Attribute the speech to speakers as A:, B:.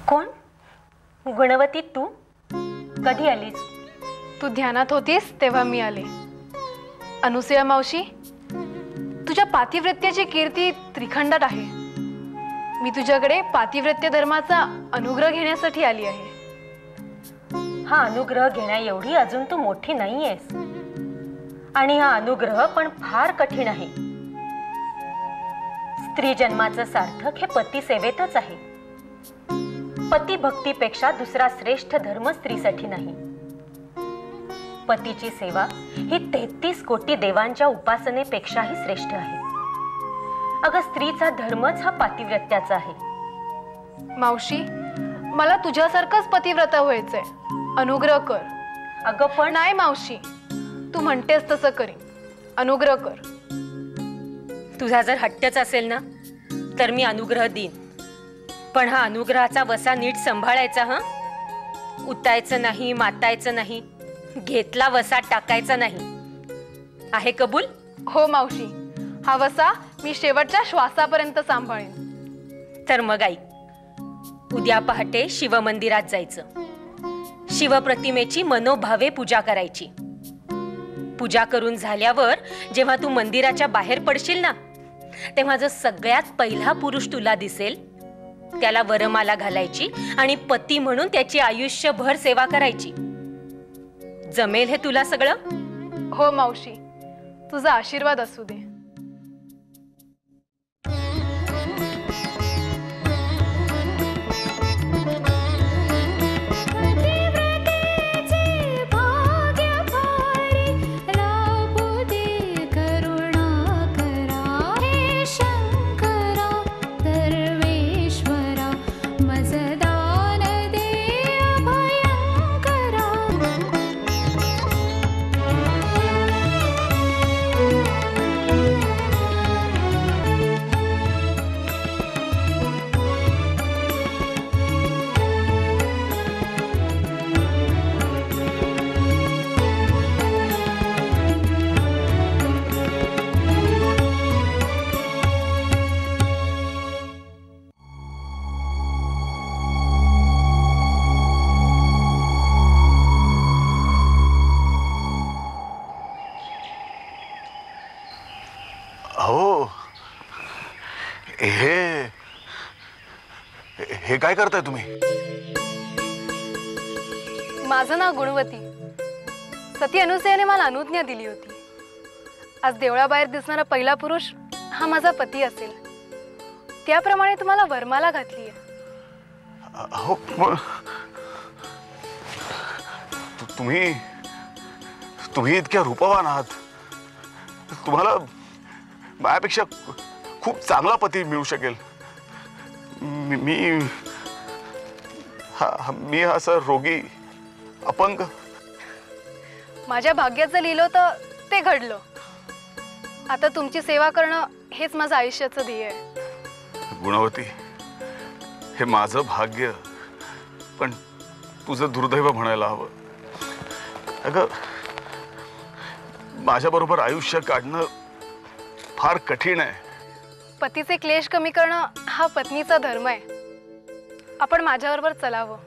A: कोण? गुणवती, तू कधी आलीस?
B: तू ध्यानात होतीस तेव्हा मी आले. अनुसया मावशी, तुझ्या पातिव्रत्याची कीर्ती त्रिखंडात आहे. मी तुझ्याकडे पातिव्रत्य धर्माचा अनुग्रह घेण्यासाठी आली आहे.
A: हा अनुग्रह घेण्या एवढी अजून तू मोठी नाहीयेस, आणि हा अनुग्रह पण फार कठीण आहे. स्त्री जन्माचं सार्थक हे पती सेवेतच आहे. पती भक्तीपेक्षा दुसरा श्रेष्ठ धर्म स्त्रीसाठी नाही. पतीची सेवा ही 33 कोटी देवांच्या उपासनेपेक्षाही श्रेष्ठ आहे. अगं, स्त्रीचा धर्मच हा पातिव्रत्याचा आहे.
B: मावशी, मला तुझ्यासारखंच पतिव्रता व्हायचंय. अनुग्रह कर.
A: अगं पण
B: नाही मावशी, तू म्हणतेस तसं करीन. अनुग्रह कर.
A: तुझा जर हट्टच असेल ना, तर मी अनुग्रह देईन. पण हा अनुग्रहाचा वसा नीट सांभाळायचा. हा, उतायचं नाही, मातायचं नाही, घेतला वसा टाकायचा नाही. आहे कबूल?
B: हो मावशी, हा वसा मी शेवटच्या श्वासापर्यंत सांभाळेन.
A: तर मग आई, उद्या पहाटे शिवमंदिरात जायचं. शिवप्रतिमेची मनोभावे पूजा करायची. पूजा करून झाल्यावर जेव्हा तू मंदिराच्या बाहेर पडशील ना, तेव्हा जो सगळ्यात पहिला पुरुष तुला दिसेल त्याला वरमाला घालायची आणि पती म्हणून त्याची आयुष्यभर सेवा करायची. जमेल हे तुला सगळं?
B: हो मावशी, तुझा आशीर्वाद असू दे.
C: हो, हे काय करताय तुम्ही?
B: माझं नाव गुणवती. सती अनुसयाने मला अनुज्ञा दिली होती. आज देवळाबाहेर दिसणारा पहिला पुरुष हा माझा पती असेल. त्याप्रमाणे तुम्हाला वरमाला घातली आहे.
C: हो, तुम्ही इतक्या रूपवान आहात. तुम्हाला माझ्यापेक्षा खूप चांगला पती मिळू शकेल. मी असं रोगी, अपंग.
B: माझ्या भाग्याचं लिहिलं तर ते घडलं. आता तुमची सेवा करणं हेच माझं आयुष्याचं ध्येय आहे.
C: गुणवती, हे माझं भाग्य, पण तुझं दुर्दैव म्हणायला हवं. अगं, माझ्याबरोबर आयुष्य काढणं फार कठीण आहे.
B: पतीचे क्लेश कमी करणं हा पत्नीचा धर्म आहे. आपण माझ्याबरोबर चलावं.